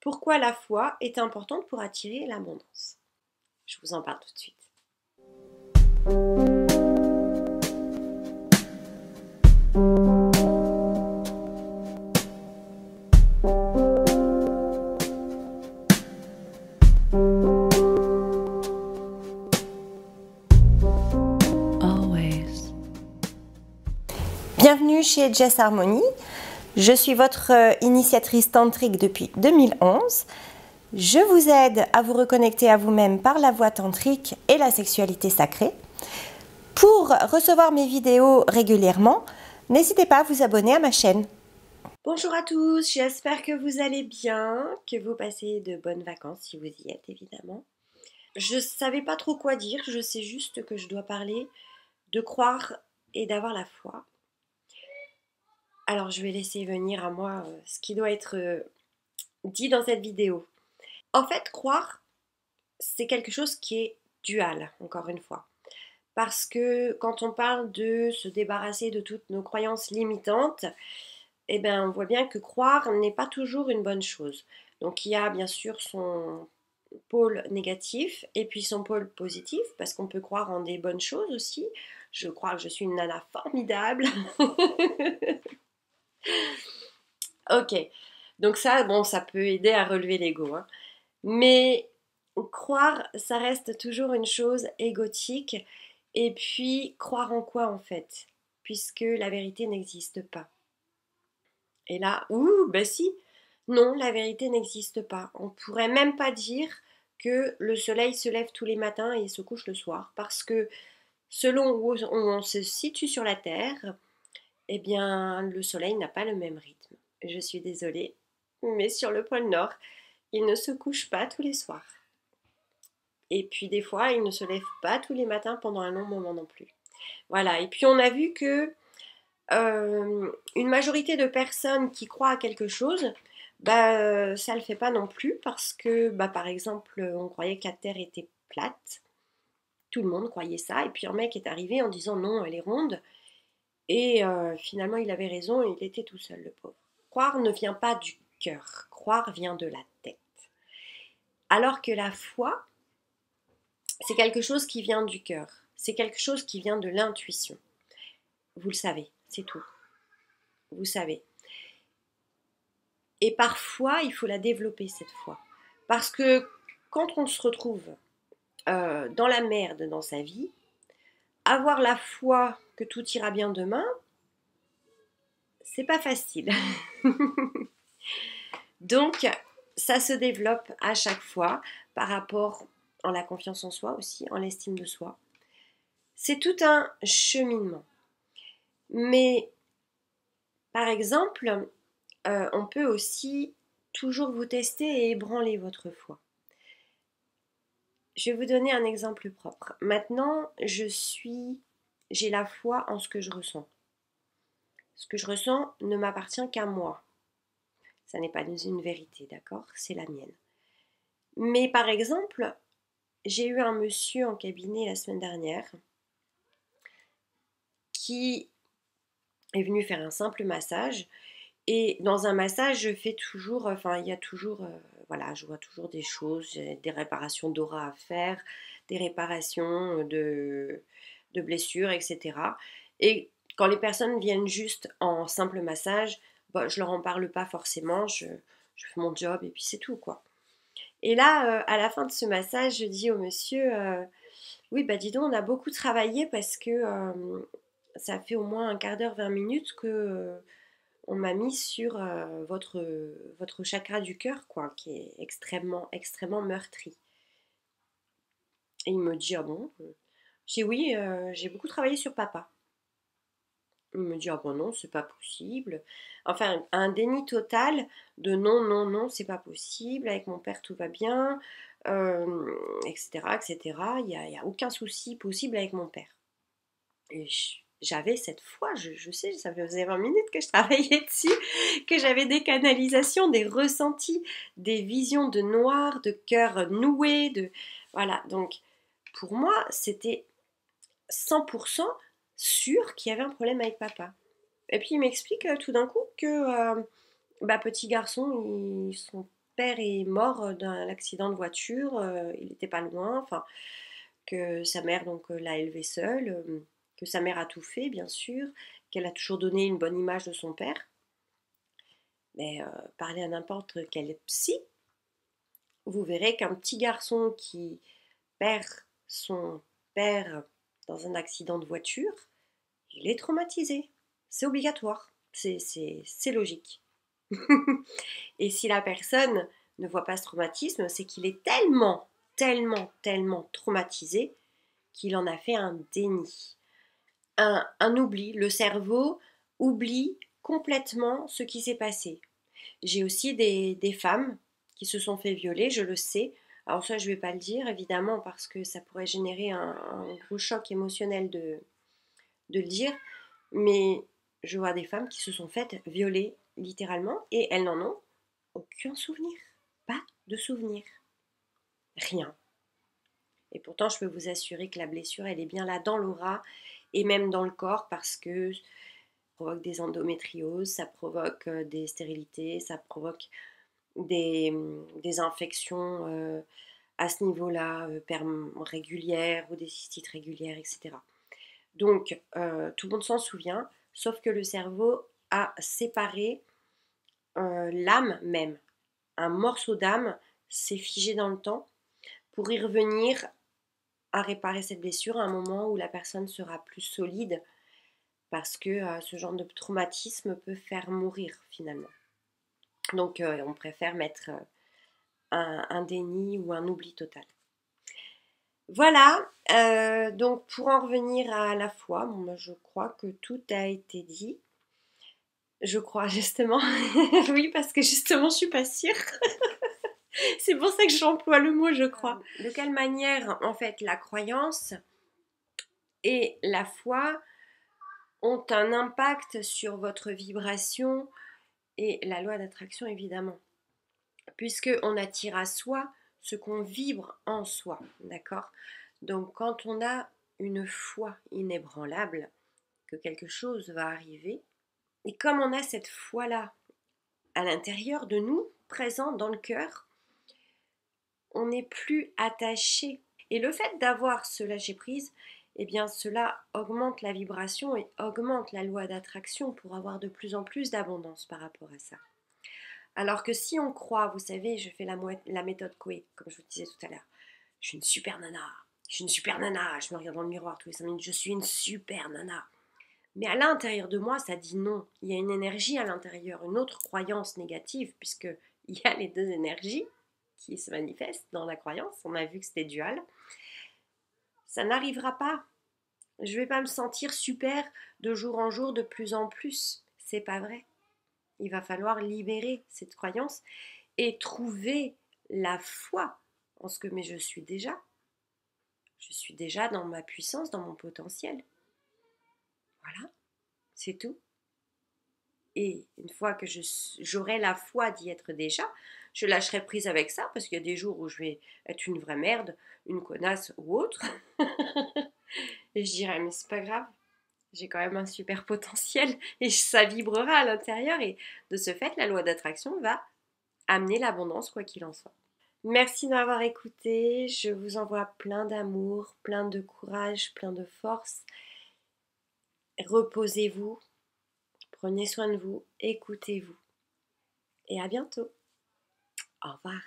Pourquoi la foi est importante pour attirer l'abondance? Je vous en parle tout de suite. Bienvenue chez Jess Harmony. Je suis votre initiatrice tantrique depuis 2011. Je vous aide à vous reconnecter à vous-même par la voie tantrique et la sexualité sacrée. Pour recevoir mes vidéos régulièrement, n'hésitez pas à vous abonner à ma chaîne. Bonjour à tous, j'espère que vous allez bien, que vous passez de bonnes vacances si vous y êtes évidemment. Je ne savais pas trop quoi dire, je sais juste que je dois parler de croire et d'avoir la foi. Alors je vais laisser venir à moi ce qui doit être dit dans cette vidéo. En fait, croire, c'est quelque chose qui est dual, encore une fois. Parce que quand on parle de se débarrasser de toutes nos croyances limitantes, eh bien, on voit bien que croire n'est pas toujours une bonne chose. Donc il y a bien sûr son pôle négatif et puis son pôle positif, parce qu'on peut croire en des bonnes choses aussi. Je crois que je suis une nana formidable. Ok, donc ça, bon, ça peut aider à relever l'ego, hein. Mais croire, ça reste toujours une chose égotique. Et puis, croire en quoi en fait? Puisque la vérité n'existe pas. Et là, ben si, non, la vérité n'existe pas. On pourrait même pas dire que le soleil se lève tous les matins et se couche le soir. Parce que selon où on se situe sur la Terre, eh bien, le soleil n'a pas le même rythme. Je suis désolée, mais sur le pôle Nord, il ne se couche pas tous les soirs. Et puis des fois, il ne se lève pas tous les matins pendant un long moment non plus. Voilà, et puis on a vu que une majorité de personnes qui croient à quelque chose, ça ne le fait pas non plus parce que, par exemple, on croyait que la Terre était plate. Tout le monde croyait ça. Et puis un mec est arrivé en disant non, elle est ronde. Et finalement, il avait raison et il était tout seul, le pauvre. Croire ne vient pas du cœur. Croire vient de la tête. Alors que la foi, c'est quelque chose qui vient du cœur. C'est quelque chose qui vient de l'intuition. Vous le savez, c'est tout. Vous savez. Et parfois, il faut la développer, cette foi. Parce que quand on se retrouve dans la merde dans sa vie, avoir la foi que tout ira bien demain, c'est pas facile. Donc, ça se développe à chaque fois par rapport à la confiance en soi aussi, en l'estime de soi. C'est tout un cheminement. Mais, par exemple, on peut aussi toujours vous tester et ébranler votre foi. Je vais vous donner un exemple propre. Maintenant, j'ai la foi en ce que je ressens. Ce que je ressens ne m'appartient qu'à moi. Ça n'est pas une vérité, d'accord? C'est la mienne. Mais par exemple, j'ai eu un monsieur en cabinet la semaine dernière qui est venu faire un simple massage. Et dans un massage, je fais toujours, il y a toujours, voilà, je vois toujours des choses, des réparations d'aura à faire, des réparations de blessures, etc. Et quand les personnes viennent juste en simple massage, je leur en parle pas forcément, je fais mon job et puis c'est tout, quoi. Et là, à la fin de ce massage, je dis au monsieur, oui, dis donc, on a beaucoup travaillé parce que ça fait au moins un quart d'heure, 20 minutes que on m'a mis sur votre chakra du cœur, quoi, qui est extrêmement, extrêmement meurtri. Et il me dit, ah bon? Je dis, oui, j'ai beaucoup travaillé sur papa. Il me dit, ah bon, non, c'est pas possible. Enfin, un déni total de non, non, non, c'est pas possible. Avec mon père, tout va bien, etc., etc. Il n'y a aucun souci possible avec mon père. Et j'avais cette foi, je sais, ça faisait 20 minutes que je travaillais dessus, que j'avais des canalisations, des ressentis, des visions de noir, de cœur noué, voilà. Donc, pour moi, c'était 100% sûr qu'il y avait un problème avec papa. Et puis, il m'explique tout d'un coup que, petit garçon, ils sont père est mort d'un accident de voiture, il n'était pas loin, enfin, que sa mère donc l'a élevé seule, que sa mère a tout fait bien sûr, qu'elle a toujours donné une bonne image de son père. Mais parlez à n'importe quel psy, vous verrez qu'un petit garçon qui perd son père dans un accident de voiture, il est traumatisé. C'est obligatoire, c'est logique. Et si la personne ne voit pas ce traumatisme, c'est qu'il est tellement traumatisé qu'il en a fait un déni, un oubli. Le cerveau oublie complètement ce qui s'est passé. J'ai aussi des femmes qui se sont fait violer, je le sais. Alors ça, je ne vais pas le dire, évidemment, parce que ça pourrait générer un gros choc émotionnel de le dire. Mais je vois des femmes qui se sont faites violer, littéralement, et elles n'en ont aucun souvenir. Pas de souvenir. Rien. Et pourtant, je peux vous assurer que la blessure, elle est bien là dans l'aura et même dans le corps parce que ça provoque des endométrioses, ça provoque des stérilités, ça provoque des infections à ce niveau-là, régulières ou des cystites régulières, etc. Donc, tout le monde s'en souvient, sauf que le cerveau a séparé l'âme même. Un morceau d'âme s'est figé dans le temps pour y revenir à réparer cette blessure à un moment où la personne sera plus solide parce que ce genre de traumatisme peut faire mourir finalement. Donc on préfère mettre un déni ou un oubli total. Voilà, donc pour en revenir à la foi, bon, je crois que tout a été dit. Je crois justement, oui parce que justement je suis pas sûre. C'est pour ça que j'emploie le mot je crois. De quelle manière en fait la croyance et la foi ont un impact sur votre vibration et la loi d'attraction évidemment. Puisqu'on attire à soi ce qu'on vibre en soi, d'accord? Donc quand on a une foi inébranlable que quelque chose va arriver, et comme on a cette foi-là à l'intérieur de nous, présente dans le cœur, on n'est plus attaché. Et le fait d'avoir ce lâcher-prise, eh bien cela augmente la vibration et augmente la loi d'attraction pour avoir de plus en plus d'abondance par rapport à ça. Alors que si on croit, vous savez, je fais la méthode Coué, comme je vous disais tout à l'heure, je suis une super nana, je suis une super nana, je me regarde dans le miroir tous les 5 minutes, je suis une super nana. Mais à l'intérieur de moi, ça dit non. Il y a une énergie à l'intérieur, une autre croyance négative, puisqu'il y a les deux énergies qui se manifestent dans la croyance. On a vu que c'était dual. Ça n'arrivera pas. Je ne vais pas me sentir super de jour en jour, de plus en plus. C'est pas vrai. Il va falloir libérer cette croyance et trouver la foi en ce que mais je suis déjà. Je suis déjà dans ma puissance, dans mon potentiel. Voilà, c'est tout. Et une fois que j'aurai la foi d'y être déjà, je lâcherai prise avec ça parce qu'il y a des jours où je vais être une vraie merde, une connasse ou autre. Et je dirais mais c'est pas grave, j'ai quand même un super potentiel et ça vibrera à l'intérieur et de ce fait la loi d'attraction va amener l'abondance quoi qu'il en soit. Merci de m'avoir écouté, je vous envoie plein d'amour, plein de courage, plein de force. Reposez-vous, prenez soin de vous, écoutez-vous et à bientôt. Au revoir.